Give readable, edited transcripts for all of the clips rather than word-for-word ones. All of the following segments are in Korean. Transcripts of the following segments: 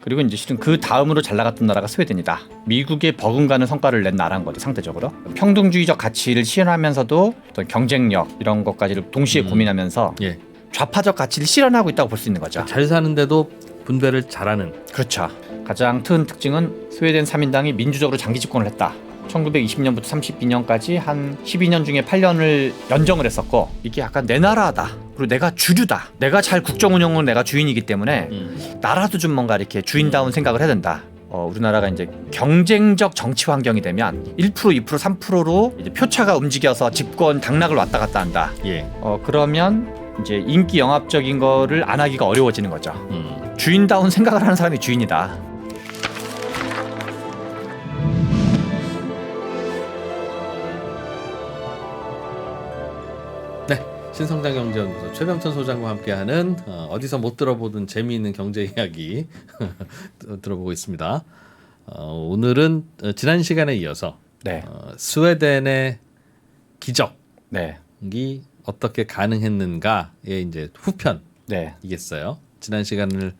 그리고 이제 실은 그 다음으로 잘 나갔던 나라가 스웨덴이다. 미국에 버금가는 성과를 낸 나라인 거죠, 상대적으로. 평등주의적 가치를 실현하면서도 어떤 경쟁력 이런 것까지를 동시에 고민하면서 예. 좌파적 가치를 실현하고 있다고 볼 수 있는 거죠. 잘 사는데도 분배를 잘하는. 그렇죠. 가장 큰 특징은 스웨덴 3인당이 민주적으로 장기 집권을 했다. 1920년부터 32년까지 한 12년 중에 8년을 연정을 했었고, 이게 약간 내 나라다, 그리고 내가 주류다, 내가 잘 국정 운영은 내가 주인이기 때문에 나라도 좀 뭔가 이렇게 주인다운 생각을 해야 된다. 우리나라가 이제 경쟁적 정치 환경이 되면 1%, 2%, 3%로 이제 표차가 움직여서 집권 당락을 왔다 갔다 한다. 예. 그러면 이제 인기 영합적인 거를 안 하기가 어려워지는 거죠. 주인다운 생각을 하는 사람이 주인이다. 네, 신성장경제연구소 최병천 소장과 함께하는 어디서 못 들어보던 재미있는 경제 이야기 들어보고 있습니다. 오늘은 지난 시간에 이어서 네. 스웨덴의 기적이 네. 어떻게 가능했는가의 이제 후편이겠어요. 네. 지난 시간을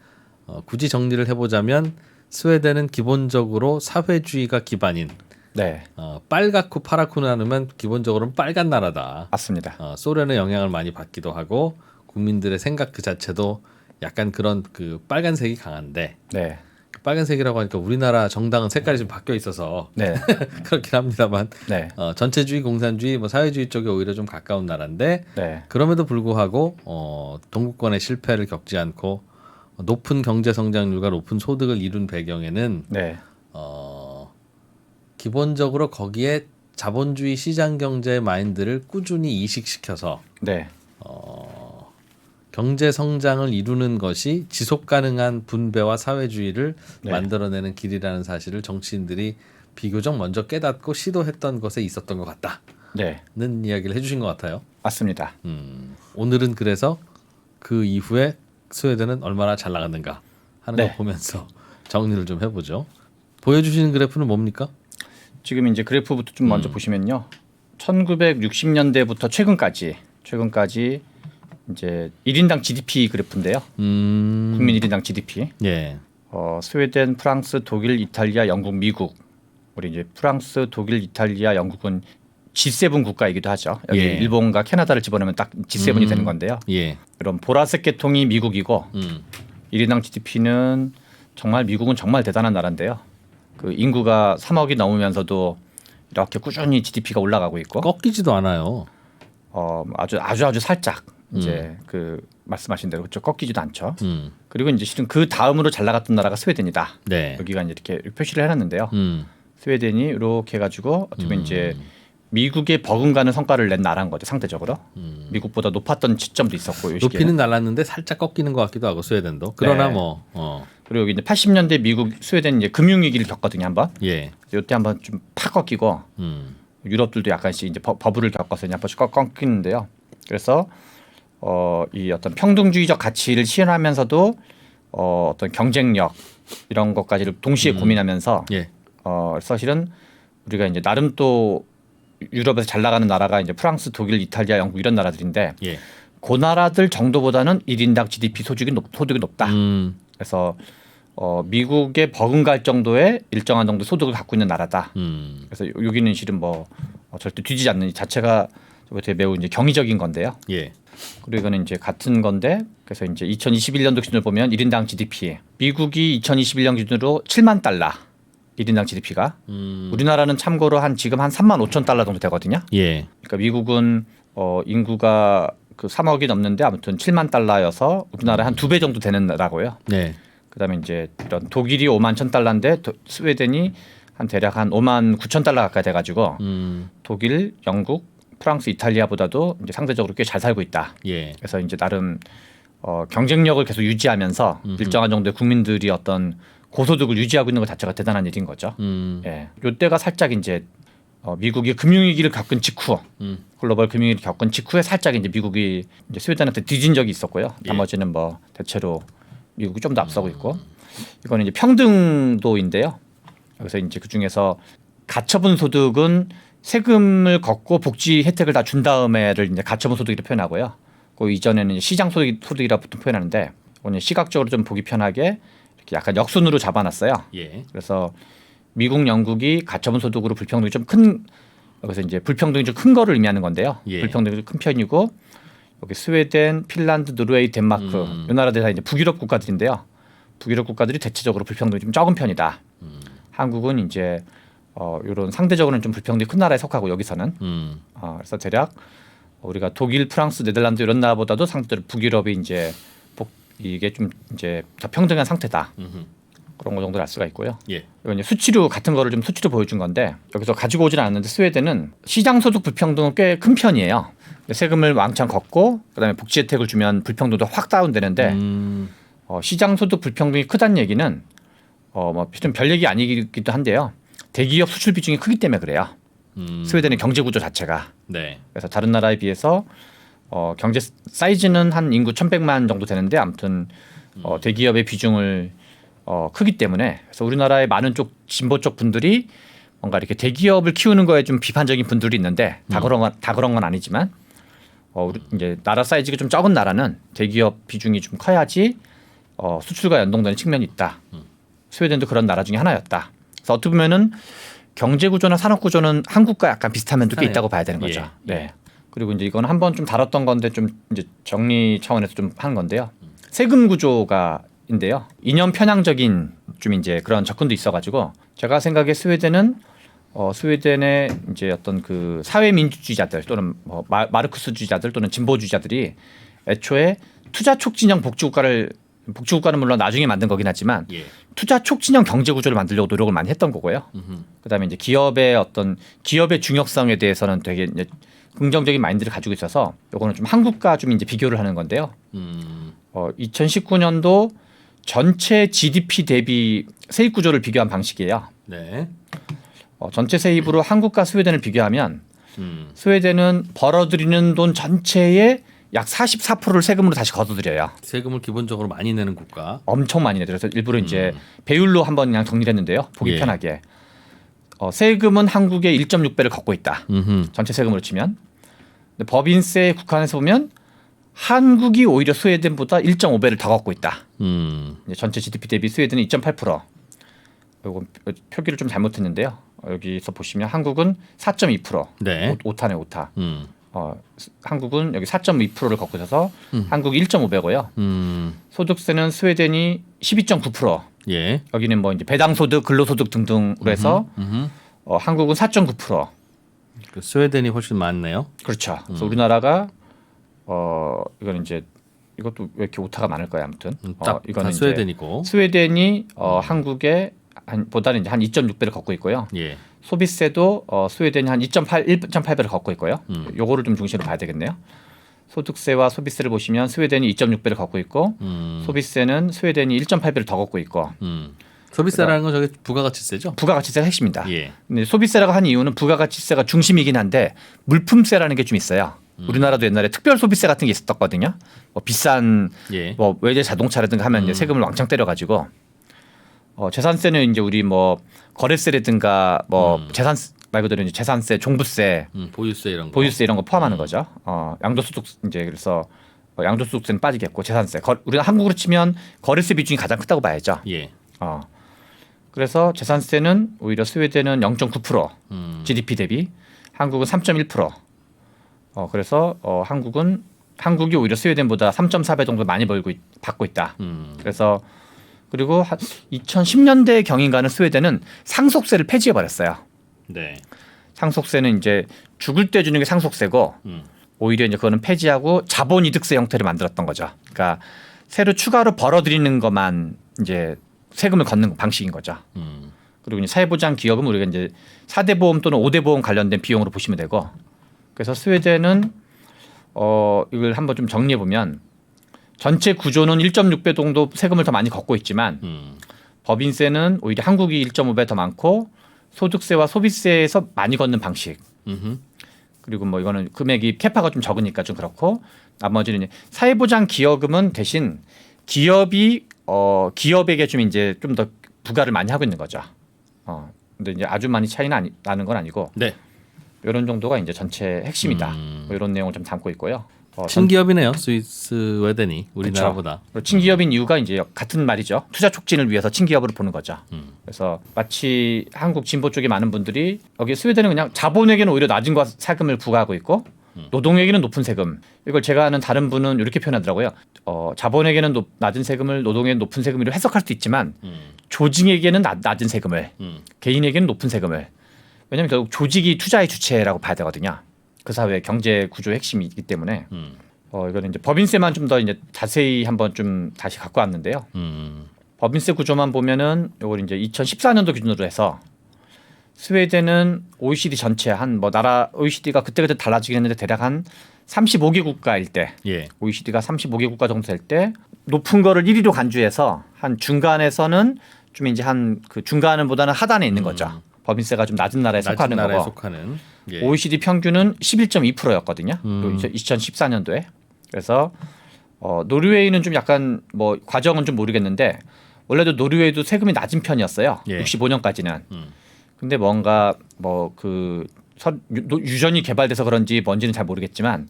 굳이 정리를 해보자면 스웨덴은 기본적으로 사회주의가 기반인, 네. 빨갛고 파랗고 나누면 기본적으로는 빨간 나라다. 맞습니다. 소련의 영향을 많이 받기도 하고 국민들의 생각 그 자체도 약간 그런 그 빨간색이 강한데, 네. 그 빨간색이라고 하니까 우리나라 정당은 색깔이 좀 바뀌어 있어서 네. 그렇긴 합니다만 네. 전체주의, 공산주의, 뭐 사회주의 쪽에 오히려 좀 가까운 나라인데, 네. 그럼에도 불구하고 동구권의 실패를 겪지 않고 높은 경제 성장률과 높은 소득을 이룬 배경에는 네. 기본적으로 거기에 자본주의 시장 경제의 마인드를 꾸준히 이식시켜서 네. 경제 성장을 이루는 것이 지속 가능한 분배와 사회주의를 네. 만들어내는 길이라는 사실을 정치인들이 비교적 먼저 깨닫고 시도했던 것에 있었던 것 같다는 네. 이야기를 해주신 것 같아요. 맞습니다. 오늘은 그래서 그 이후에 스웨덴은 얼마나 잘 나갔는가 하는 네. 걸 보면서 정리를 좀 해보죠. 보여주시는 그래프는 뭡니까? 지금 이제 그래프부터 좀 먼저 보시면요. 1960년대부터 최근까지 이제 1인당 GDP 그래프인데요. 국민 1인당 GDP. 예. 스웨덴, 프랑스, 독일, 이탈리아, 영국, 미국. 우리 이제 프랑스, 독일, 이탈리아, 영국은 G7 국가이기도 하죠. 여기 예. 일본과 캐나다를 집어넣으면 딱 G7이 되는 건데요. 예. 이런 보라색 계통이 미국이고 1인당 GDP는 정말 미국은 정말 대단한 나라인데요. 그 인구가 3억이 넘으면서도 이렇게 꾸준히 GDP가 올라가고 있고 꺾이지도 않아요. 아주 살짝 이제 그 말씀하신 대로 그쪽 꺾이지도 않죠. 그리고 이제 실은 그 다음으로 잘 나갔던 나라가 스웨덴이다. 네. 여기가 이제 이렇게 표시를 해놨는데요. 스웨덴이 이렇게 해가지고 어떻게 보면 이제 미국에 버금가는 성과를 낸 나라인 거죠, 상대적으로. 미국보다 높았던 시점도 있었고, 요 시기에는. 높이는 날랐는데 살짝 꺾이는 것 같기도 하고 스웨덴도. 그러나 네. 그리고 여기 이제 80년대 미국, 스웨덴 이제 금융위기를 겪거든요, 한번. 예. 이때 한번 좀 팍 꺾이고, 유럽들도 약간씩 이제 버블을 겪어서 한 번씩 꺾이는데요. 그래서 이 어떤 평등주의적 가치를 실현하면서도 어떤 경쟁력 이런 것까지를 동시에 고민하면서, 예. 사실은 우리가 이제 나름 또 유럽에서 잘 나가는 나라가 이제 프랑스, 독일, 이탈리아, 영국 이런 나라들인데, 예. 그 나라들 정도보다는 1인당 GDP 소득이 높다. 그래서 미국에 버금갈 정도의 일정한 정도 소득을 갖고 있는 나라다. 그래서 여기는 실은 뭐 절대 뒤지지 않는 이 자체가 되게 매우 이제 경이적인 건데요. 예. 그리고 이거는 이제 같은 건데, 그래서 이제 2021년도 기준으로 보면 1인당 GDP, 미국이 2021년 기준으로 7만 달러 1인당 GDP가, 우리나라는 참고로 지금 한 3만 5천 달러 정도 되거든요. 예. 그러니까 미국은 인구가 그 3억이 넘는데 아무튼 7만 달러여서 우리나라 한 2배 정도 되는 나라고요. 네. 그다음에 이제 이런 독일이 5만 1천 달러인데 스웨덴이 한 대략 한 5만 9천 달러 가까이 돼가지고 독일, 영국, 프랑스, 이탈리아보다도 이제 상대적으로 꽤 잘 살고 있다. 예. 그래서 이제 나름 경쟁력을 계속 유지하면서 일정한 정도의 국민들이 어떤 고소득을 유지하고 있는 것 자체가 대단한 일인 거죠. 예, 이때가 살짝 이제 미국이 금융위기를 겪은 직후, 글로벌 금융위기를 겪은 직후에 살짝 이제 미국이 이제 스웨덴한테 뒤진 적이 있었고요. 예. 나머지는 뭐 대체로 미국이 좀 더 앞서고 있고, 이거는 이제 평등도인데요. 그래서 이제 그 중에서 가처분 소득은 세금을 걷고 복지 혜택을 다 준 다음에를 이제 가처분 소득이라고 표현하고요. 그 이전에는 시장 소득이라 보통 표현하는데, 오늘 시각적으로 좀 보기 편하게 약간 역순으로 잡아놨어요. 예. 그래서 미국, 영국이 가처분 소득으로 불평등이 좀 큰 여기서 이제 불평등이 좀 큰 거를 의미하는 건데요. 예. 불평등이 좀 큰 편이고 여기 스웨덴, 핀란드, 노르웨이, 덴마크 이 나라들 다 이제 북유럽 국가들인데요. 북유럽 국가들이 대체적으로 불평등이 좀 적은 편이다. 한국은 이제 이런 상대적으로는 좀 불평등이 큰 나라에 속하고 여기서는 그래서 대략 우리가 독일, 프랑스, 네덜란드 이런 나라보다도 상대적으로 북유럽이 이제 이게 좀 이제 더 평등한 상태다. 그런 거 정도를 알 수가 있고요. 예. 이건 이제 수치로 같은 거를 좀 수치로 보여준 건데 여기서 가지고 오지는 않았는데 스웨덴은 시장 소득 불평등은 꽤 큰 편이에요. 세금을 왕창 걷고 그다음에 복지 혜택을 주면 불평등도 확 다운되는데 시장 소득 불평등이 크다는 얘기는 뭐 좀 별 얘기 아니기도 한데요. 대기업 수출 비중이 크기 때문에 그래요. 스웨덴의 경제 구조 자체가. 네. 그래서 다른 나라에 비해서 경제 사이즈는 한 인구 1,100만 정도 되는데 아무튼 대기업의 비중을 크기 때문에 그래서 우리나라의 많은 쪽 진보 쪽 분들이 뭔가 이렇게 대기업을 키우는 거에 좀 비판적인 분들이 있는데 다 그런 건 아니지만 우리 이제 나라 사이즈가 좀 적은 나라는 대기업 비중이 좀 커야지 수출과 연동되는 측면이 있다. 스웨덴도 그런 나라 중에 하나였다. 그래서 어떻게 보면은 경제 구조나 산업 구조는 한국과 약간 비슷한 면도 꽤 있다고 봐야 되는 거죠. 예. 네. 그리고 이제 이건 한번 좀 다뤘던 건데 좀 이제 정리 차원에서 좀 하는 건데요. 세금 구조가인데요. 이념 편향적인 좀 이제 그런 접근도 있어가지고 제가 생각에 스웨덴은 스웨덴의 이제 어떤 그 사회 민주주의자들 또는 뭐 마르크스주의자들 또는 진보주의자들이 애초에 투자 촉진형 복지국가는 물론 나중에 만든 거긴 하지만 예. 투자 촉진형 경제 구조를 만들려고 노력을 많이 했던 거고요. 그다음에 이제 기업의 중요성에 대해서는 되게 이제 긍정적인 마인드를 가지고 있어서 요거는 좀 한국과 좀 이제 비교를 하는 건데요. 2019년도 전체 GDP 대비 세입 구조를 비교한 방식이에요. 네. 전체 세입으로 한국과 스웨덴을 비교하면 스웨덴은 벌어들이는 돈 전체의 약 44%를 세금으로 다시 걷어들여요. 세금을 기본적으로 많이 내는 국가. 엄청 많이 내요. 그래서 일부러 이제 배율로 한번 그냥 정리를 했는데요. 보기 예. 편하게. 세금은 한국의 1.6배를 걷고 있다. 전체 세금으로 치면. 근데 법인세 국한에서 보면 한국이 오히려 스웨덴보다 1.5배를 더 걷고 있다. 이제 전체 GDP 대비 스웨덴은 2.8%. 이거 표기를 좀 잘못했는데요. 여기서 보시면 한국은 4.2%. 네. 오타네 오타. 한국은 여기 4.2%를 걷고 있어서 한국이 1.5배고요. 소득세는 스웨덴이 12.9%. 예. 여기는 뭐 이제 배당소득, 근로소득 등등으로 해서 한국은 4.9%. 그 스웨덴이 훨씬 많네요. 그렇죠. 그래서 우리나라가 이거는 이제 이것도 왜 이렇게 오타가 많을까요? 아무튼 딱 이거는 이제 스웨덴이고. 스웨덴이 한국의 보다는 이제 한 2.6배를 걷고 있고요. 예. 소비세도 스웨덴이 한 1.8배를 걷고 있고요. 요거를 좀 중심으로 봐야 되겠네요. 소득세와 소비세를 보시면 스웨덴이 2.6배를 걷고 있고 소비세는 스웨덴이 1.8배를 더 걷고 있고 소비세라는 건 저게 부가가치세죠? 부가가치세가 핵심이다. 예. 근데 소비세라고 한 이유는 부가가치세가 중심이긴 한데 물품세라는 게 좀 있어요. 우리나라도 옛날에 특별 소비세 같은 게 있었거든요. 뭐 비싼 예. 뭐 외제 자동차라든가 하면 이제 세금을 왕창 때려가지고 재산세는 이제 우리 뭐 거래세라든가 뭐 재산 말 그대로 이제 재산세, 종부세, 보유세 이런 거. 보유세 이런 거 포함하는 거죠. 양도소득 이제 그래서 양도소득세는 빠지겠고 재산세. 우리가 한국으로 치면 거래세 비중이 가장 크다고 봐야죠. 예. 그래서 재산세는 오히려 스웨덴은 0.9% GDP 대비 한국은 3.1%. 그래서 한국이 오히려 스웨덴보다 3.4배 정도 많이 받고 있다. 그래서 그리고 2010년대 경인가는 스웨덴은 상속세를 폐지해 버렸어요. 네. 상속세는 이제 죽을 때 주는 게 상속세고 오히려 이제 그거는 폐지하고 자본이득세 형태를 만들었던 거죠. 그러니까 새로 추가로 벌어들이는 것만 이제 세금을 걷는 방식인 거죠. 그리고 이제 사회보장 기업은 우리가 이제 4대 보험 또는 5대 보험 관련된 비용으로 보시면 되고 그래서 스웨덴은 이걸 한번 좀 정리해 보면 전체 구조는 1.6배 정도 세금을 더 많이 걷고 있지만 법인세는 오히려 한국이 1.5배 더 많고 소득세와 소비세에서 많이 걷는 방식. 그리고 뭐 이거는 금액이 캐파가 좀 적으니까 좀 그렇고 나머지는 이제 사회보장 기여금은 대신 기업에게 좀 이제 좀 더 부과를 많이 하고 있는 거죠. 근데 이제 아주 많이 차이는 나는 건 아니고 네. 이런 정도가 이제 전체 핵심이다. 뭐 이런 내용을 좀 담고 있고요. 친기업이네요. 스웨덴이 우리나라보다. 그렇죠. 친기업인 이유가 이제 같은 말이죠. 투자 촉진을 위해서 친기업으로 보는 거죠. 그래서 마치 한국 진보 쪽에 많은 분들이 여기 스웨덴은 그냥 자본에게는 오히려 낮은 세금을 부과하고 있고 노동에게는 높은 세금. 이걸 제가 아는 다른 분은 이렇게 표현하더라고요. 자본에게는 낮은 세금을 노동에게는 높은 세금으로 해석할 수 있지만 조직에게는 낮은 세금을 개인에게는 높은 세금을. 왜냐하면 결국 조직이 투자의 주체라고 봐야 되거든요. 그 사회 경제 구조의 핵심이기 때문에 이거는 이제 법인세만 좀 더 이제 자세히 한번 좀 다시 갖고 왔는데요. 법인세 구조만 보면은 이걸 이제 2014년도 기준으로 해서 스웨덴은 OECD 전체 한 뭐 나라 OECD가 그때그때 달라지긴 했는데 대략 한 35개 국가일 때 예. OECD가 35개 국가 정도 될 때 높은 거를 1위로 간주해서 한 중간에서는 좀 이제 한 그 중간보다는 하단에 있는 거죠. 법인세가 좀 낮은 나라에 속하는 나라에 거고. 속하는. 예. OECD 평균은 11.2%였거든요. 2014년도에. 그래서 노르웨이는 좀 약간 뭐 과정은 좀 모르겠는데 원래도 노르웨이도 세금이 낮은 편이었어요. 예. 65년까지는. 근데 뭔가 뭐 그 유전이 개발돼서 그런지 뭔지는 잘 모르겠지만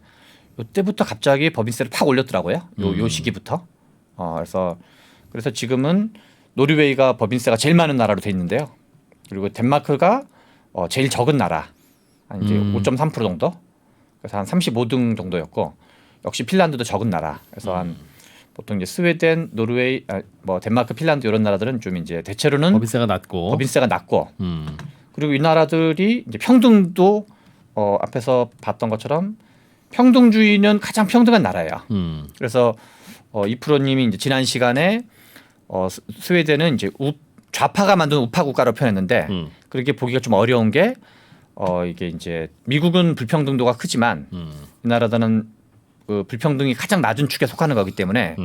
이때부터 갑자기 법인세를 팍 올렸더라고요. 요 시기부터. 그래서 지금은 노르웨이가 법인세가 제일 많은 나라로 돼 있는데요. 그리고 덴마크가 제일 적은 나라. 한 이제 5.3% 정도. 그래서 한 35등 정도였고 역시 핀란드도 적은 나라. 그래서 한 보통 이제 스웨덴, 노르웨이, 뭐 덴마크, 핀란드 이런 나라들은 좀 이제 대체로는 법인세가 낮고. 그리고 이 나라들이 이제 평등도 앞에서 봤던 것처럼 평등주의는 가장 평등한 나라예요. 그래서 이프로님이 이제 지난 시간에 스웨덴은 이제 좌파가 만든 우파 국가로 표현했는데 그렇게 보기가 좀 어려운 게 이게 이제 미국은 불평등도가 크지만 이 나라들은 그 불평등이 가장 낮은 축에 속하는 거기 때문에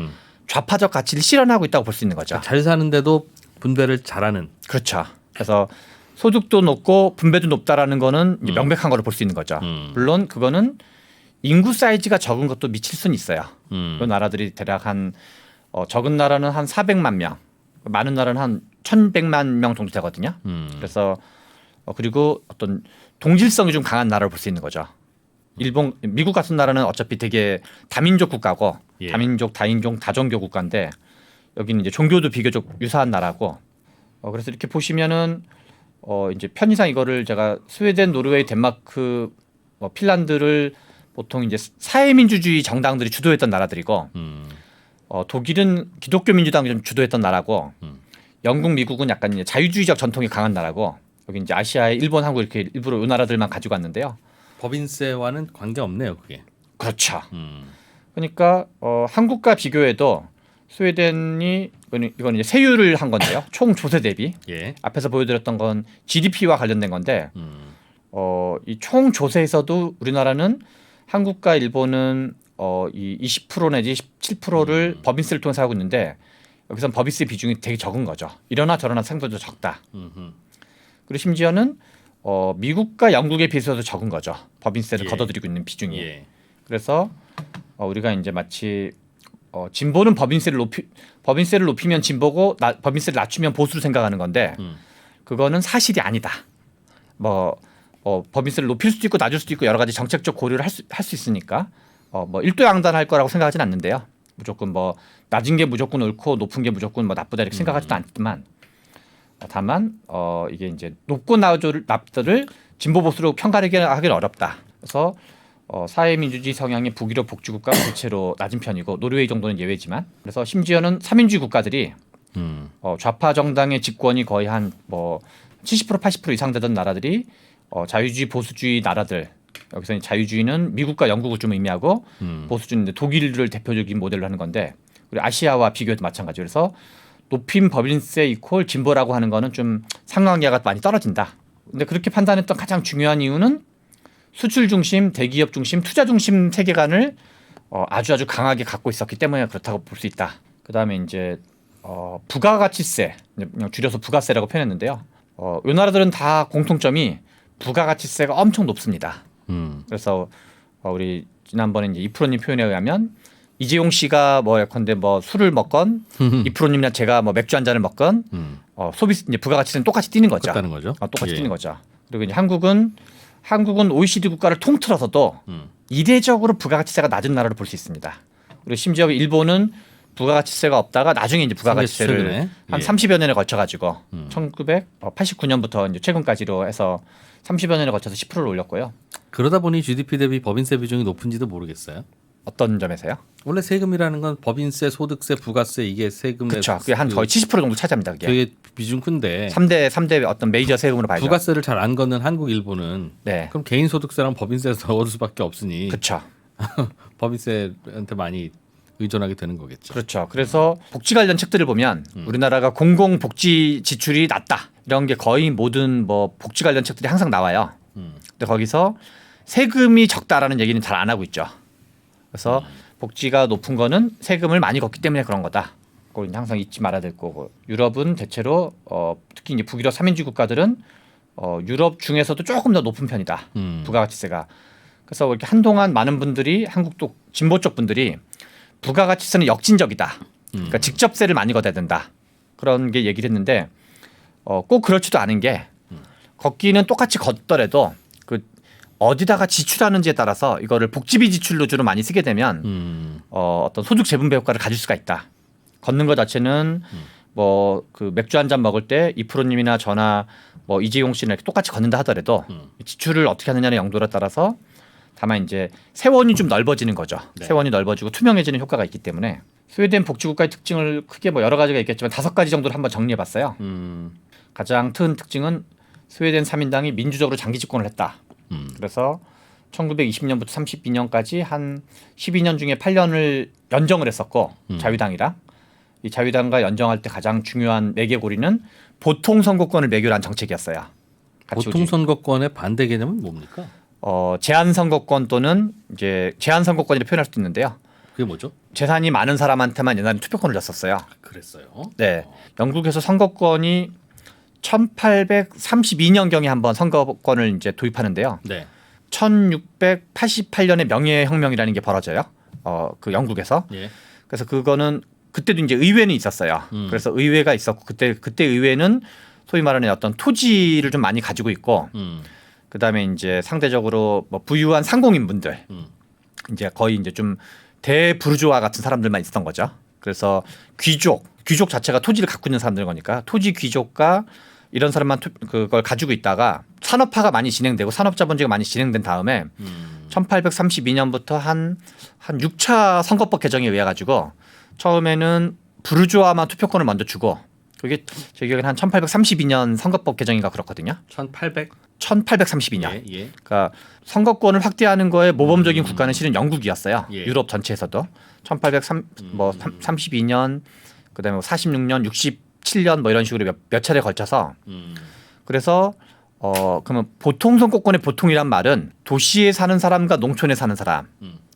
좌파적 가치를 실현하고 있다고 볼 수 있는 거죠. 잘 사는데도 분배를 잘하는. 그렇죠. 그래서 소득도 높고 분배도 높다라는 거는 이제 명백한 거로 볼 수 있는 거죠. 물론 그거는 인구 사이즈가 적은 것도 미칠 수는 있어요. 그 나라들이 대략 한 적은 나라는 한 400만 명, 많은 나라는 한 1,100만 명 정도 되거든요. 그래서 그리고 어떤 동질성이 좀 강한 나라를 볼 수 있는 거죠. 미국 같은 나라는 어차피 되게 다민족 국가고 예. 다민족, 다인종, 다종교 국가인데 여기는 이제 종교도 비교적 유사한 나라고. 그래서 이렇게 보시면은 이제 편의상 이거를 제가 스웨덴, 노르웨이, 덴마크, 핀란드를 보통 이제 사회민주주의 정당들이 주도했던 나라들이고 독일은 기독교 민주당이 좀 주도했던 나라고 영국, 미국은 약간 이제 자유주의적 전통이 강한 나라고 여기 이제 아시아에 일본, 한국 이렇게 일부러 이 나라들만 가지고 왔는데요. 법인세와는 관계 없네요, 그게. 그렇죠. 그러니까 한국과 비교해도 스웨덴이 이건 이제 세율을 한 건데요. 총 조세 대비. 예. 앞에서 보여드렸던 건 GDP와 관련된 건데 이 총 조세에서도 우리나라는 한국과 일본은 이 20% 내지 17%를 법인세를 통해서 하고 있는데 여기선 법인세 비중이 되게 적은 거죠. 이러나 저러나 생각보다 적다. 그리고 심지어는 미국과 영국에 비해서도 적은 거죠. 법인세를 예. 걷어들이고 있는 비중이. 예. 그래서 우리가 이제 마치 진보는 법인세를 높이면 진보고 법인세를 낮추면 보수로 생각하는 건데 그거는 사실이 아니다. 법인세를 높일 수도 있고 낮을 수도 있고 여러 가지 정책적 고려를 할 수 있으니까 일도양단할 거라고 생각하지는 않는데요. 무조건 낮은 게 무조건 옳고 높은 게 무조건 나쁘다 이렇게 생각하지도 않지만 다만 이게 이제 높고 낮들을 진보 보수로 평가하기는 어렵다. 그래서 사회민주주의 성향의 북유럽 복지국가 대체로 낮은 편이고 노르웨이 정도는 예외지만 그래서 심지어는 삼인주의 국가들이 좌파 정당의 집권이 거의 한 70% 80% 이상 되던 나라들이 자유주의 보수주의 나라들 여기서 자유주의는 미국과 영국을 좀 의미하고 보수주의는 독일을 대표적인 모델로 하는 건데 그리고 아시아와 비교해도 마찬가지로 그래서 높인 법인세 이퀄 진보라고 하는 거는 좀 상관관계가 많이 떨어진다. 근데 그렇게 판단했던 가장 중요한 이유는 수출 중심, 대기업 중심, 투자 중심 세계관을 아주 강하게 갖고 있었기 때문에 그렇다고 볼 수 있다. 그다음에 이제 부가가치세, 그냥 줄여서 부가세라고 표현했는데요. 이 나라들은 다 공통점이 부가가치세가 엄청 높습니다. 그래서 우리 지난번에 이제 이프로님 표현에 의하면 이재용 씨가 예컨대 술을 먹건 이프로님이나 제가 맥주 한 잔을 먹건 소비 이제 부가가치세는 똑같이 뛰는 거죠. 똑같다는 거죠. 똑같이 예. 뛰는 거죠. 그리고 이제 한국은 한국은 OECD 국가를 통틀어서도 이례적으로 부가가치세가 낮은 나라로 볼 수 있습니다. 그리고 심지어 일본은 부가가치세가 없다가 나중에 이제 부가가치세를 최근에. 한 예. 30여 년에 걸쳐 가지고 1989년부터 이제 최근까지로 해서 30여 년에 걸쳐서 10%를 올렸고요. 그러다 보니 GDP 대비 법인세 비중이 높은지도 모르겠어요. 어떤 점에서요? 원래 세금이라는 건 법인세, 소득세, 부가세 이게 세금의 그렇죠. 그게 한 거의 70% 정도 차지합니다. 그게 되게 비중 큰데 3대 어떤 메이저 세금으로 봐야죠. 부가세를 잘 안 걷는 한국, 일본은 네. 그럼 개인 소득세랑 법인세에서 더 얻을 수밖에 없으니 그렇죠. 법인세한테 많이 의존하게 되는 거겠죠. 그렇죠. 그래서 복지 관련 책들을 보면 우리나라가 공공 복지 지출이 낮다 이런 게 거의 모든 뭐 복지 관련 책들이 항상 나와요. 근데 거기서 세금이 적다라는 얘기는 잘 안 하고 있죠. 그래서 복지가 높은 거는 세금을 많이 걷기 때문에 그런 거다. 그걸 항상 잊지 말아야 될 거고. 유럽은 대체로 특히 이제 북유럽 3인주 국가들은 유럽 중에서도 조금 더 높은 편이다. 부가가치세가. 그래서 이렇게 한동안 많은 분들이 한국도 진보 쪽 분들이 부가가치세는 역진적이다. 그러니까 직접세를 많이 걷어야 된다. 그런 게 얘기를 했는데 꼭 그렇지도 않은 게 걷기는 똑같이 걷더라도 그 어디다가 지출하는지에 따라서 이거를 복지비 지출로 주로 많이 쓰게 되면 어떤 소득 재분배 효과를 가질 수가 있다. 걷는 것 자체는 뭐 그 맥주 한 잔 먹을 때 이프로님이나 저나 뭐 이재용 씨는 이렇게 똑같이 걷는다 하더라도 지출을 어떻게 하느냐의 용도에 따라서 다만 이제 세원이 좀 넓어지는 거죠. 네. 세원이 넓어지고 투명해지는 효과가 있기 때문에 스웨덴 복지국가의 특징을 크게 뭐 여러 가지가 있겠지만 5가지 정도를 한번 정리해봤어요. 가장 큰 특징은 스웨덴 3인당이 민주적으로 장기 집권을 했다. 그래서 1920년부터 32년까지 한 12년 중에 8년을 연정을 했었고 자유당이랑 이 자유당과 연정할 때 가장 중요한 매개고리는 보통 선거권을 매개로 한 정책이었어요. 보통 선거권의 반대 개념은 뭡니까? 제한 선거권 또는 이제 제한 선거권이라 표현할 수도 있는데요. 그게 뭐죠? 재산이 많은 사람한테만 옛날에 투표권을 줬었어요. 그랬어요. 네, 영국에서 선거권이 1832년경에 한번 선거권을 이제 도입하는데요. 네. 1688년에 명예혁명이라는 게 벌어져요. 그 영국에서. 예. 그래서 그거는 그때도 이제 의회는 있었어요. 그래서 의회가 있었고 그때 의회는 소위 말하는 어떤 토지를 좀 많이 가지고 있고 그다음에 이제 상대적으로 뭐 부유한 상공인분들 이제 거의 이제 좀 대부르주아 같은 사람들만 있었던 거죠. 그래서 귀족 자체가 토지를 갖고 있는 사람들 거니까 토지 귀족과 이런 사람만 그걸 가지고 있다가 산업화가 많이 진행되고 산업자본주의가 많이 진행된 다음에 1832년부터 한 6차 선거법 개정에 의해 가지고 처음에는 부르주아만 투표권을 먼저 주고 그게 제 기억에는 한 1832년 선거법 개정인가 그렇거든요. 1800? 1832년. 예, 예. 그러니까 선거권을 확대하는 거에 모범적인 국가는 실은 영국이었어요. 예. 유럽 전체에서도 1832년 그다음에 46년, 67년 뭐 이런 식으로 몇 차례 걸쳐서 그래서 그러면 보통 선거권의 보통이란 말은 도시에 사는 사람과 농촌에 사는 사람.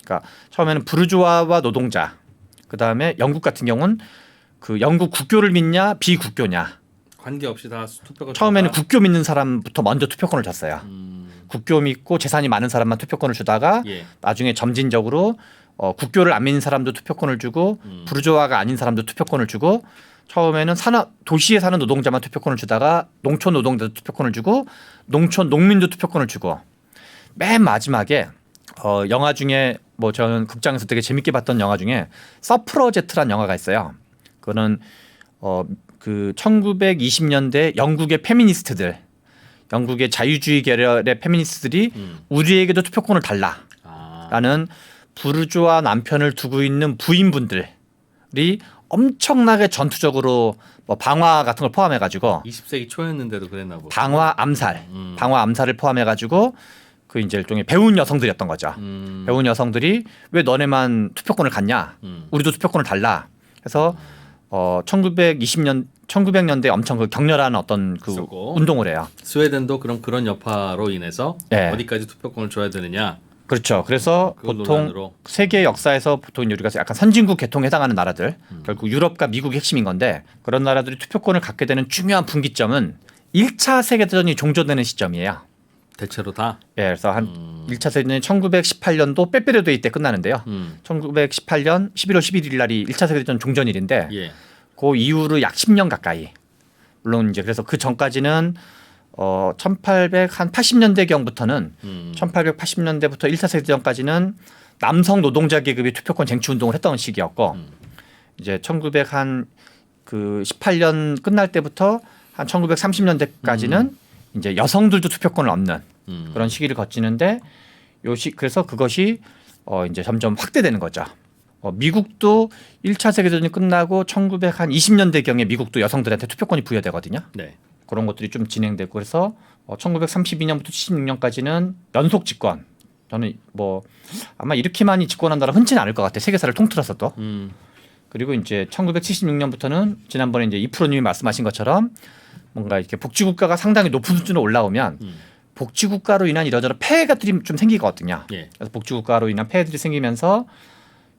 그러니까 처음에는 부르주아와 노동자. 그다음에 영국 같은 경우는 그 영국 국교를 믿냐 비국교냐. 관계없이 다 투표가 처음에는 국교 믿는 사람부터 먼저 투표권을 줬어요. 국교 믿고 재산이 많은 사람만 투표권을 주다가 예. 나중에 점진적으로 국교를 안 믿는 사람도 투표권을 주고 부르주아가 아닌 사람도 투표권을 주고 처음에는 도시에 사는 노동자만 투표권을 주다가 농촌 노동자도 투표권을 주고 농촌 농민도 투표권을 주고 맨 마지막에 영화 중에 뭐 저는 극장에서 되게 재밌게 봤던 영화 중에 서프러제트란 영화가 있어요. 그거는 그 1920년대 영국의 페미니스트들, 영국의 자유주의 계열의 페미니스트들이 우리에게도 투표권을 달라라는 부르주아 남편을 두고 있는 부인분들이 엄청나게 전투적으로 뭐 방화 같은 걸 포함해가지고 20세기 초였는데도 그랬나 보다. 방화 암살을 포함해가지고 그 이제 일종의 배운 여성들이었던 거죠. 배운 여성들이 왜 너네만 투표권을 갖냐? 우리도 투표권을 달라. 그래서 1900년대 엄청 그 격렬한 어떤 그 있었고. 운동을 해요. 스웨덴도 그런 여파로 인해서 네. 어디까지 투표권을 줘야 되느냐. 그렇죠. 그래서 그걸 보통 논란으로. 세계 역사에서 보통 우리가 약간 선진국 계통에 해당하는 나라들, 결국 유럽과 미국이 핵심인 건데 그런 나라들이 투표권을 갖게 되는 중요한 분기점은 1차 세계대전이 종전되는 시점이에요. 대체로 다. 예, 그래서 한 1차 세계대전이 1918년도 빼빼로데이 때 끝나는데요. 1918년 11월 11일 날이 1차 세계대전 종전일인데 예. 그 이후로 약 10년 가까이. 물론 이제 그래서 그 전까지는 1880년대 경부터는 1880년대부터 1차 세계대전까지는 남성 노동자 계급이 투표권 쟁취 운동을 했던 시기였고 이제 18년 끝날 때부터 한 1930년대까지는 이제 여성들도 투표권을 얻는 그런 시기를 거치는데 그래서 그것이 이제 점점 확대되는 거죠. 미국도 1차 세계대전이 끝나고 1920년대 경에 미국도 여성들한테 투표권이 부여되거든요. 네. 그런 것들이 좀 진행되고 그래서 1932년부터 76년까지는 연속 집권. 저는 뭐 아마 이렇게 많이 집권한 나라 흔치는 않을 것 같아요. 세계사를 통틀어서도. 그리고 이제 1976년부터는 지난번에 이제 이프로님이 말씀하신 것처럼 뭔가 이렇게 복지국가가 상당히 높은 수준으로 올라오면 복지국가로 인한 이러저런 폐해들이 좀 생기거든요. 예. 그래서 복지국가로 인한 폐해들이 생기면서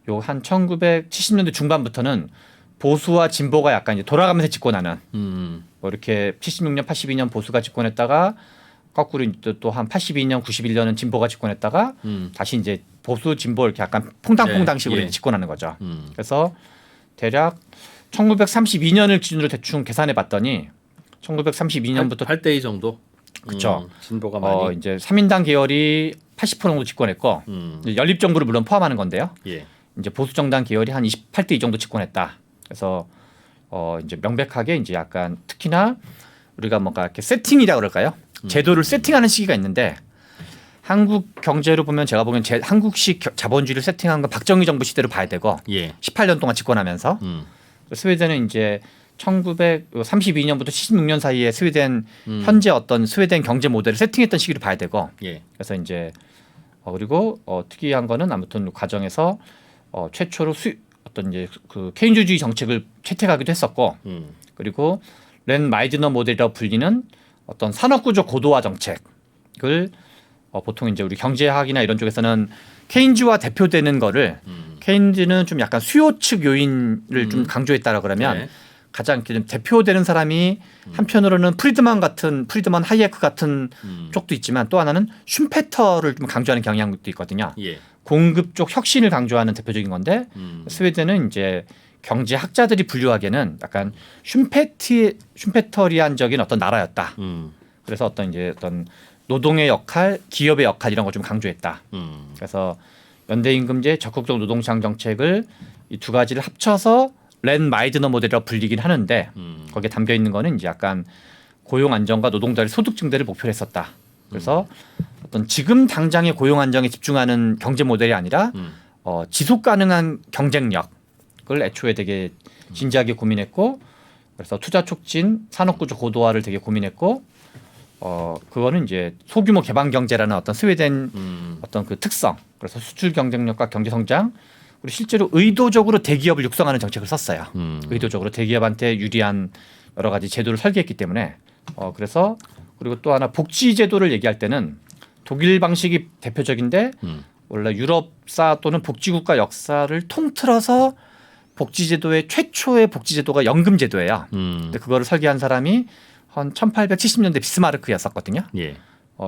요 한 1970년대 중반부터는 보수와 진보가 약간 이제 돌아가면서 집권하는 뭐 이렇게 76년, 82년 보수가 집권했다가 거꾸로 또 한 82년, 91년은 진보가 집권했다가 다시 이제 보수 진보 이렇게 약간 퐁당퐁당식으로 예. 집권하는 거죠. 그래서 대략 1932년을 기준으로 대충 계산해 봤더니 1932년부터 8대2 정도. 그렇죠. 진보가 많이. 이제 3인당 계열이 80% 정도 집권했고 이제 연립정부를 물론 포함하는 건데요. 예. 이제 보수 정당 계열이 한 28대2 정도 집권했다. 그래서 이제 명백하게 이제 약간 특히나 우리가 뭔가 이렇게 세팅이라 그럴까요? 제도를 세팅하는 시기가 있는데 한국 경제로 보면 제가 보기엔 한국식 자본주의를 세팅한 건 박정희 정부 시대로 봐야 되고 예. 18년 동안 집권하면서 스웨덴은 이제 1932년부터 76년 사이에 스웨덴 현재 어떤 스웨덴 경제 모델을 세팅했던 시기를 봐야 되고 예. 그래서 이제 그리고 특이한 거는 아무튼 과정에서 최초로 어떤 이제 그 케인주의주의 정책을 채택하기도 했었고 그리고 렌 마이드너 모델이라고 불리는 어떤 산업구조 고도화 정책을 보통 이제 우리 경제학이나 이런 쪽에서는 케인즈와 대표되는 거를 케인즈는 좀 약간 수요 측 요인을 좀 강조했다라 그러면 네. 가장 좀 대표되는 사람이 한편으로는 프리드먼 하이에크 같은 쪽도 있지만 또 하나는 슌페터를 좀 강조하는 경향도 있거든요. 예. 공급 쪽 혁신을 강조하는 대표적인 건데 스웨덴은 이제 경제학자들이 분류하기에는 약간 슌페터리안적인 어떤 나라였다. 그래서 어떤 노동의 역할, 기업의 역할 이런 걸 좀 강조했다. 그래서 연대임금제, 적극적 노동시장 정책을 이 두 가지를 합쳐서 렌 마이드너 모델이라고 불리긴 하는데 거기에 담겨 있는 거는 이제 약간 고용 안정과 노동자의 소득 증대를 목표로 했었다. 그래서 어떤 지금 당장의 고용 안정에 집중하는 경제 모델이 아니라 지속 가능한 경쟁력을 애초에 되게 진지하게 고민했고 그래서 투자 촉진, 산업구조 고도화를 되게 고민했고 그거는 이제 소규모 개방 경제라는 어떤 스웨덴 어떤 그 특성 그래서 수출 경쟁력과 경제 성장 그리고 실제로 의도적으로 대기업을 육성하는 정책을 썼어요. 의도적으로 대기업한테 유리한 여러 가지 제도를 설계했기 때문에 그래서 그리고 또 하나 복지 제도를 얘기할 때는 독일 방식이 대표적인데 원래 유럽사 또는 복지국가 역사를 통틀어서 복지제도의 최초의 복지제도가 연금제도예요. 근데 그거를 설계한 사람이 한 1870년대 비스마르크였었거든요. 예.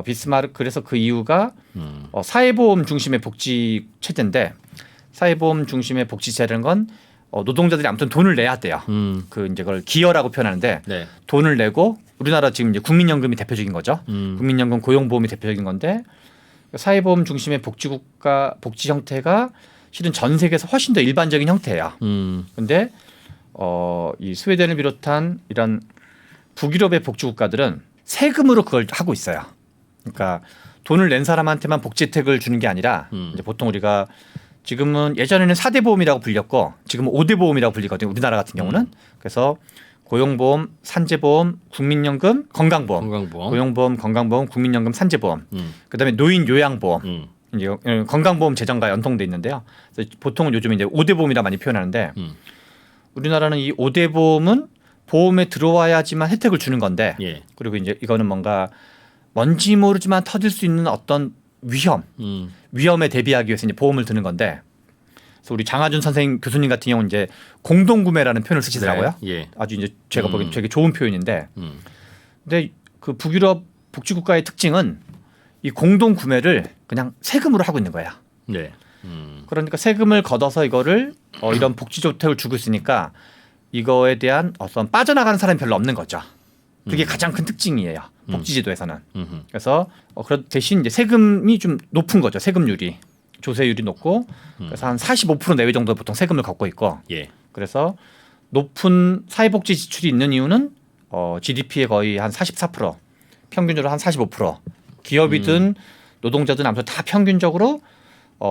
비스마르크 그래서 그 이유가 사회보험 중심의 복지 체제인데 사회보험 중심의 복지제라는 건 노동자들이 아무튼 돈을 내야 돼요. 그 이제 그걸 기여라고 표현하는데 네. 돈을 내고 우리나라 지금 이제 국민연금이 대표적인 거죠. 국민연금 고용보험이 대표적인 건데 사회보험 중심의 복지국가 복지 형태가 실은 전 세계에서 훨씬 더 일반적인 형태예요. 그런데 이 스웨덴을 비롯한 이런 북유럽의 복지국가들은 세금으로 그걸 하고 있어요. 그러니까 돈을 낸 사람한테만 복지 혜택을 주는 게 아니라 이제 보통 우리가 지금은 예전에는 4대 보험이라고 불렸고 지금은 5대 보험이라고 불리거든요. 우리나라 같은 경우는. 그래서 고용보험, 산재보험, 국민연금, 건강보험. 고용보험, 건강보험, 국민연금, 산재보험. 그다음에 노인 요양보험. 이제 건강보험 재정과 연동돼 있는데요. 그래서 보통은 요즘 이제 5대 보험이라 많이 표현하는데 우리나라는 이 5대 보험은 보험에 들어와야지만 혜택을 주는 건데 예. 그리고 이제 이거는 뭔가 뭔지 모르지만 터질 수 있는 어떤 위험에 대비하기 위해서 이제 보험을 드는 건데 그래서 우리 장하준 선생님 교수님 같은 경우는 이제 공동구매라는 표현을 쓰시더라고요. 네. 예. 아주 이제 제가 보기엔 되게 좋은 표현인데 근데 그 북유럽 복지국가의 특징은 이 공동구매를 그냥 세금으로 하고 있는 거야. 네. 그러니까 세금을 걷어서 이거를 이런 복지조택을 주고 있으니까 이거에 대한 어떤 빠져나가는 사람이 별로 없는 거죠. 그게 가장 큰 특징이에요. 복지제도에서는. 음흠. 그래서 그런 대신 이제 세금이 좀 높은 거죠. 세금률이 조세율이 높고 그래서 한 45% 내외 정도 보통 세금을 걷고 있고 예. 그래서 높은 사회복지 지출이 있는 이유는 GDP의 거의 한 44% 평균적으로 한 45% 기업이든 노동자든 아무튼 다 평균적으로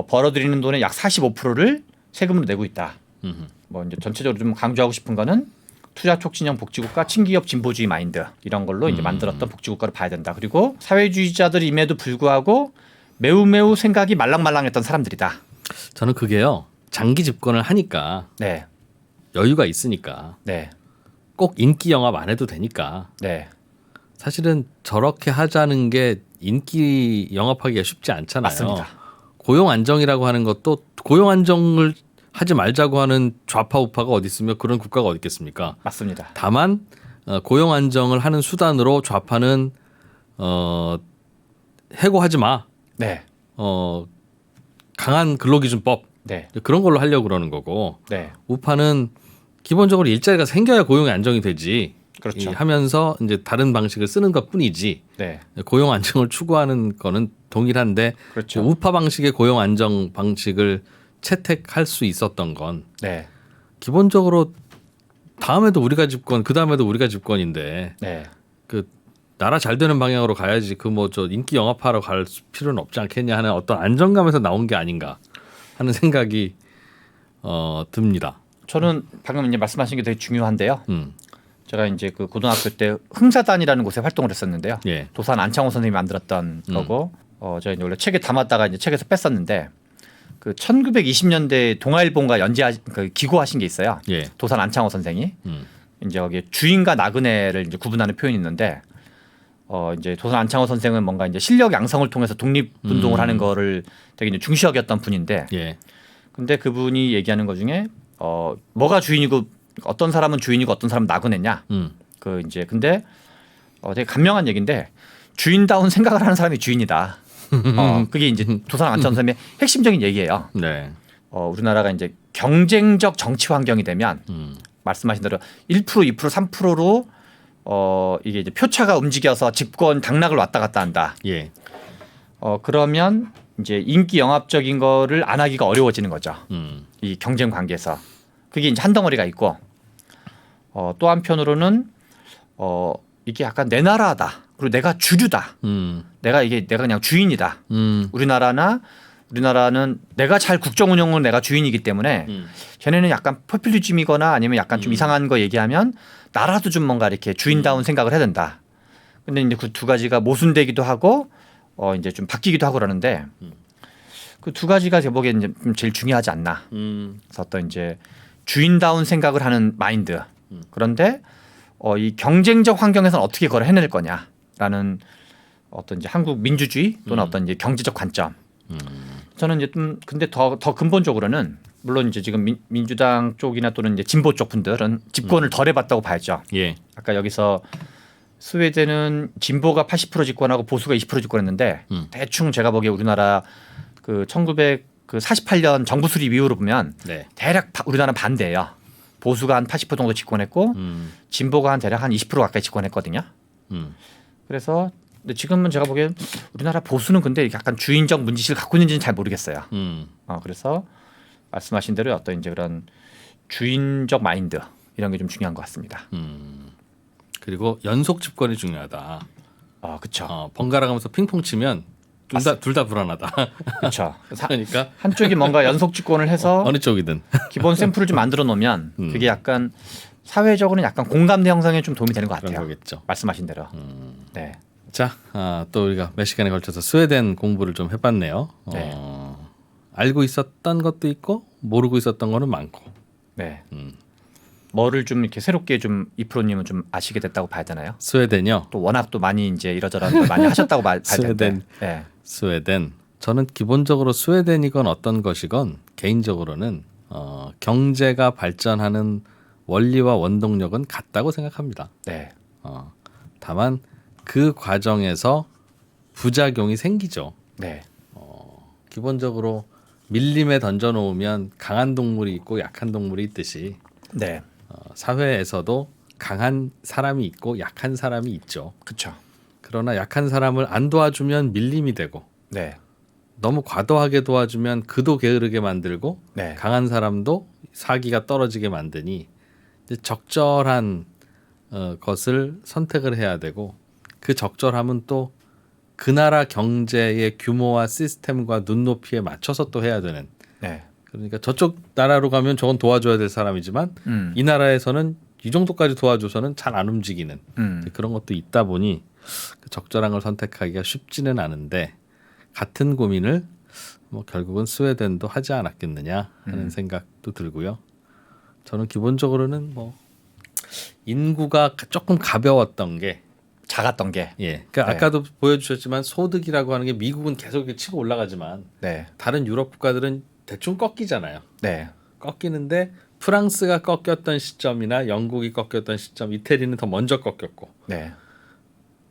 벌어들이는 돈의 약 45%를 세금으로 내고 있다. 음흠. 뭐 이제 전체적으로 좀 강조하고 싶은 거는 투자 촉진형 복지국가, 친기업 진보주의 마인드 이런 걸로 이제 만들었던 복지국가를 봐야 된다. 그리고 사회주의자들임에도 불구하고 매우 생각이 말랑말랑했던 사람들이다. 저는 그게요. 장기 집권을 하니까 네, 여유가 있으니까 네, 꼭 인기 영합 안 해도 되니까 네, 사실은 저렇게 하자는 게 인기 영합하기가 쉽지 않잖아요. 맞습니다. 고용 안정이라고 하는 것도 고용 안정을 하지 말자고 하는 좌파 우파가 어디 있으며 그런 국가가 어디 있겠습니까? 맞습니다. 다만 고용 안정을 하는 수단으로 좌파는 해고하지 마. 네, 강한 근로기준법 네, 그런 걸로 하려고 그러는 거고 네, 우파는 기본적으로 일자리가 생겨야 고용이 안정이 되지. 그렇죠. 하면서 이제 다른 방식을 쓰는 것뿐이지. 네, 고용 안정을 추구하는 거는 동일한데 그렇죠. 우파 방식의 고용 안정 방식을 채택할 수 있었던 건 네, 기본적으로 다음에도 우리가 집권, 그 다음에도 우리가 집권인데 네, 그 나라 잘 되는 방향으로 가야지 그 뭐 저 인기 영합하러 갈 필요는 없지 않겠냐 하는 어떤 안정감에서 나온 게 아닌가 하는 생각이 듭니다. 저는 방금 이제 말씀하신 게 되게 중요한데요. 음. 제가 이제 그 고등학교 때 흥사단이라는 곳에 활동을 했었는데요. 예. 도산 안창호 선생님이 만들었던 거고, 제가 이제 원래 책에 담았다가 이제 책에서 뺐었는데, 그 1920년대 동아일보가 그 기고하신 게 있어요. 예. 도산 안창호 선생이 음. 이제 거기 주인과 나그네를 이제 구분하는 표현이 있는데, 이제 도산 안창호 선생은 뭔가 이제 실력 양성을 통해서 독립운동을 하는 거를 되게 이제 중시 여겼던 분인데, 예. 근데 그분이 얘기하는 것 중에 뭐가 주인이고 어떤 사람은 주인이고 어떤 사람은 나그네냐. 그 이제 근데 되게 간명한 얘기인데 주인다운 생각을 하는 사람이 주인이다. 그게 이제 도산 안창호 선생님의 핵심적인 얘기예요. 네. 우리나라가 이제 경쟁적 정치 환경이 되면 말씀하신 대로 1%, 2%, 3%로 이게 이제 표차가 움직여서 집권 당락을 왔다 갔다 한다. 예. 그러면 이제 인기 영합적인 거를 안 하기가 어려워지는 거죠. 이 경쟁 관계에서. 그게 이제 한 덩어리가 있고 또 한편으로는 이게 약간 내 나라다. 그리고 내가 주류다. 내가 그냥 주인이다. 우리나라는 내가 잘 국정 운영은 내가 주인이기 때문에 쟤네는 약간 포퓰리즘이거나 아니면 약간 좀 이상한 거 얘기하면 나라도 좀 뭔가 이렇게 주인다운 생각을 해야 된다. 근데 이제 그 두 가지가 모순되기도 하고 이제 좀 바뀌기도 하고 그러는데 그 두 가지가 제 보기엔 이제 좀 제일 중요하지 않나. 그래서 어떤 이제 주인다운 생각을 하는 마인드. 그런데 이 경쟁적 환경에서는 어떻게 그걸 해낼 거냐라는 어떤 이제 한국 민주주의 또는 어떤 이제 경제적 관점. 저는 이제 좀 근데 더 근본적으로는 물론 이제 지금 민주당 쪽이나 또는 이제 진보 쪽 분들은 집권을 덜 해봤다고 봐야죠. 예. 아까 여기서 스웨덴은 진보가 80% 집권하고 보수가 20% 집권했는데 대충 제가 보기에 우리나라 그 1948년 정부 수립 이후로 보면 네. 대략 우리나라는 반대예요. 보수가 한 80% 정도 집권했고 진보가 한 대략 한 20% 가까이 집권했거든요. 그래서 근데 지금은 제가 보기엔 우리나라 보수는 근데 약간 주인적 문지식을 갖고 있는지는 잘 모르겠어요. 그래서 말씀하신 대로 어떤 이제 그런 주인적 마인드 이런 게 좀 중요한 것 같습니다. 그리고 연속 집권이 중요하다. 그렇죠. 번갈아 가면서 핑퐁 치면 둘 다 불안하다. 그렇죠. 그러니까 한쪽이 뭔가 연속 집권을 해서 어느 쪽이든 기본 샘플을 좀 만들어 놓으면 그게 약간 사회적으로는 약간 공감대 형성에 좀 도움이 되는 것 그런 같아요. 거겠죠. 말씀하신 대로. 네. 자, 또 우리가 몇 시간에 걸쳐서 스웨덴 공부를 좀 해봤네요. 네. 알고 있었던 것도 있고 모르고 있었던 거는 많고. 네. 뭐를 좀 이렇게 새롭게 좀 이프로님은 좀 아시게 됐다고 봐야 되나요? 스웨덴요. 또 워낙 또 많이 이제 이러저런 걸 많이 하셨다고 봐야 스웨덴. 되는데. 네. 스웨덴. 저는 기본적으로 스웨덴이건 어떤 것이건 개인적으로는 경제가 발전하는 원리와 원동력은 같다고 생각합니다. 네. 다만 그 과정에서 부작용이 생기죠. 네. 기본적으로 밀림에 던져놓으면 강한 동물이 있고 약한 동물이 있듯이 네. 사회에서도 강한 사람이 있고 약한 사람이 있죠. 그렇죠. 그러나 약한 사람을 안 도와주면 밀림이 되고 네. 너무 과도하게 도와주면 그도 게으르게 만들고 네. 강한 사람도 사기가 떨어지게 만드니 이제 적절한 것을 선택을 해야 되고 그 적절함은 또 그 나라 경제의 규모와 시스템과 눈높이에 맞춰서 또 해야 되는. 네. 그러니까 저쪽 나라로 가면 저건 도와줘야 될 사람이지만 이 나라에서는 이 정도까지 도와줘서는 잘 안 움직이는 그런 것도 있다 보니 그 적절한 걸 선택하기가 쉽지는 않은데 같은 고민을 뭐 결국은 스웨덴도 하지 않았겠느냐 하는 생각도 들고요. 저는 기본적으로는 뭐 인구가 조금 가벼웠던 게 작았던 게. 예, 그러니까 네. 아까도 보여주셨지만 소득이라고 하는 게 미국은 계속 이렇게 치고 올라가지만 네. 다른 유럽 국가들은 대충 꺾이잖아요. 네. 꺾이는데 프랑스가 꺾였던 시점이나 영국이 꺾였던 시점, 이태리는 더 먼저 꺾였고 네.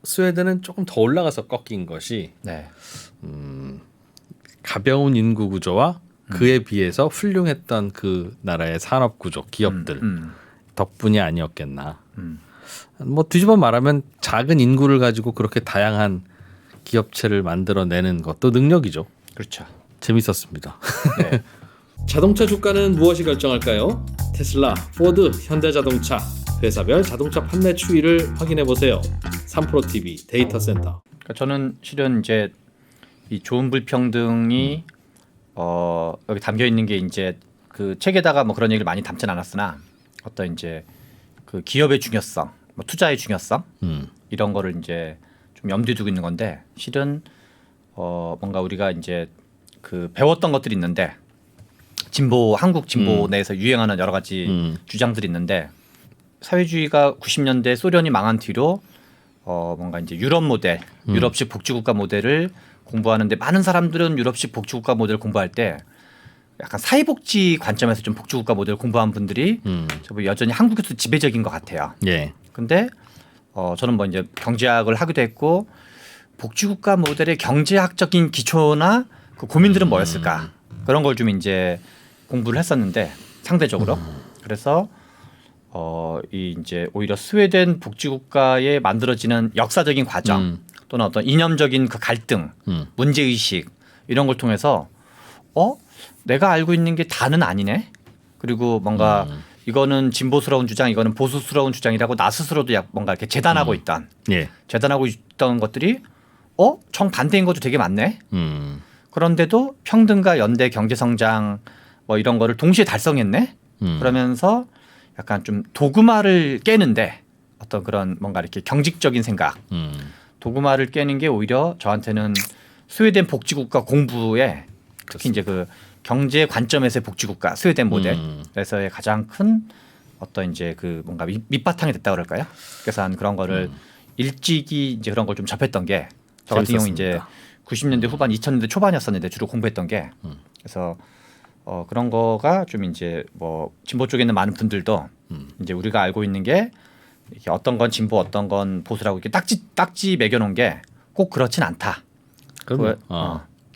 스웨덴은 조금 더 올라가서 꺾인 것이 네. 가벼운 인구 구조와 그에 비해서 훌륭했던 그 나라의 산업 구조, 기업들 덕분이 아니었겠나. 뭐 뒤집어 말하면 작은 인구를 가지고 그렇게 다양한 기업체를 만들어내는 것도 능력이죠. 그렇죠. 재밌었습니다. 네. 자동차 주가는 무엇이 결정할까요? 테슬라, 포드, 현대자동차 회사별 자동차 판매 추이를 확인해 보세요. 3프로TV 데이터 센터. 그러니까 저는 실은 이제 이 좋은 불평등이 여기 담겨 있는 게 이제 그 책에다가 뭐 그런 얘기를 많이 담진 않았으나 어떤 이제 그 기업의 중요성, 뭐 투자의 중요성 이런 거를 이제 좀 염두에 두고 있는 건데 실은 뭔가 우리가 이제 그 배웠던 것들이 있는데 한국 진보 내에서 유행하는 여러 가지 주장들이 있는데 사회주의가 90년대 소련이 망한 뒤로 뭔가 이제 유럽 모델, 유럽식 복지국가 모델을 공부하는데 많은 사람들은 유럽식 복지국가 모델을 공부할 때 약간 사회복지 관점에서 좀 복지국가 모델을 공부한 분들이 여전히 한국에서 지배적인 것 같아요. 예. 근데 저는 뭐 이제 경제학을 하기도 했고 복지국가 모델의 경제학적인 기초나 그 고민들은 뭐였을까 그런 걸 좀 이제 공부를 했었는데 상대적으로 그래서 이 이제 오히려 스웨덴 복지국가에 만들어지는 역사적인 과정 또는 어떤 이념적인 그 갈등, 문제 의식 이런 걸 통해서 내가 알고 있는 게 다는 아니네. 그리고 뭔가 이거는 진보스러운 주장, 이거는 보수스러운 주장이라고 나 스스로도 뭔가 이렇게 재단하고 있던, 예. 재단하고 있던 것들이 정반대인 것도 되게 많네. 그런데도 평등과 연대 경제성장 뭐 이런 거를 동시에 달성했네. 그러면서 약간 좀 도그마를 깨는데 어떤 그런 뭔가 이렇게 경직적인 생각, 도그마를 깨는 게 오히려 저한테는 스웨덴 복지국가 공부에 특히 이제 그 경제 관점에서의 복지국가 스웨덴 모델에서의 가장 큰 어떤 이제 그 뭔가 밑바탕이 됐다 그럴까요? 그래서 한 그런 거를 일찍이 이제 그런 걸 좀 접했던 게 저 같은 경우 이제 90년대 후반 2000년대 초반이었었는데 주로 공부했던 게 그래서 그런 거가 좀 이제 뭐 진보 쪽에 있는 많은 분들도 이제 우리가 알고 있는 게 이렇게 어떤 건 진보 어떤 건 보수라고 이렇게 딱지 매겨놓은 게 꼭 그렇진 않다. 그럼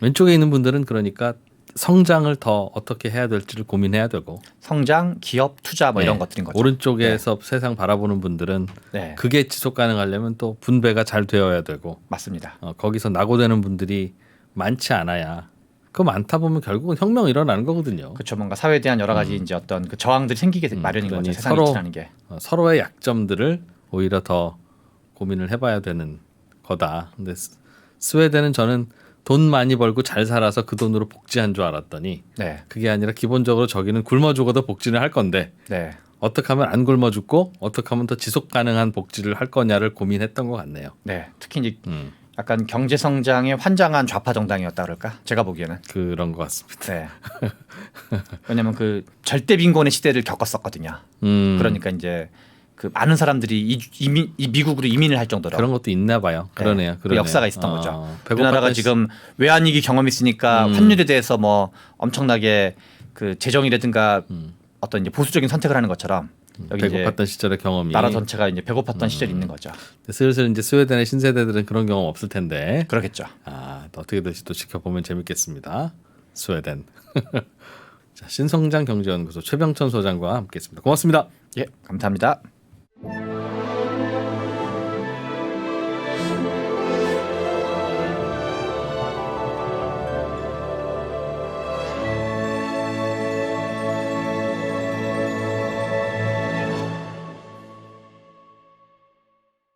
왼쪽에 있는 분들은 그러니까 성장을 더 어떻게 해야 될지를 고민해야 되고 성장, 기업, 투자 뭐 이런 것들인 거죠. 오른쪽에서 세상 바라보는 분들은 네. 그게 지속 가능하려면 또 분배가 잘 되어야 되고 맞습니다. 거기서 낙오되는 분들이 많지 않아야 그 많다 보면 결국은 혁명이 일어나는 거거든요. 그렇죠. 뭔가 사회에 대한 여러 가지 이제 어떤 그 저항들이 생기게 마련인 거죠. 그러니 세상이 일치라는 게. 서로의 약점들을 오히려 더 고민을 해봐야 되는 거다. 근데 스웨덴은 저는 돈 많이 벌고 잘 살아서 그 돈으로 복지한 줄 알았더니 네. 그게 아니라 기본적으로 저기는 굶어 죽어도 복지는 할 건데 네. 어떻게 하면 안 굶어 죽고 어떻게 하면 더 지속 가능한 복지를 할 거냐를 고민했던 것 같네요. 네. 특히 이제 약간 경제 성장에 환장한 좌파 정당이었다 그럴까? 제가 보기에는. 그런 것 같습니다. 네. 왜냐하면 그 절대 빈곤의 시대를 겪었었거든요. 그러니까 이제 그 많은 사람들이 이 미국으로 이민을 할 정도로 그런 것도 있나 봐요. 그러네요. 그 역사가 있었던 거죠. 배고팠던 우리나라가 지금 외환위기 경험이 있으니까 환율에 대해서 뭐 엄청나게 그 재정이라든가 어떤 이제 보수적인 선택을 하는 것처럼 여기 배고팠던 시절의 경험이 나라 전체가 이제 배고팠던 시절이 있는 거죠. 슬슬 이제 스웨덴의 신세대들은 그런 경험 없을 텐데. 그렇겠죠. 어떻게 될지 또 지켜보면 재밌겠습니다. 스웨덴. 자, 신성장 경제연구소 최병천 소장과 함께했습니다. 고맙습니다. 예, 감사합니다.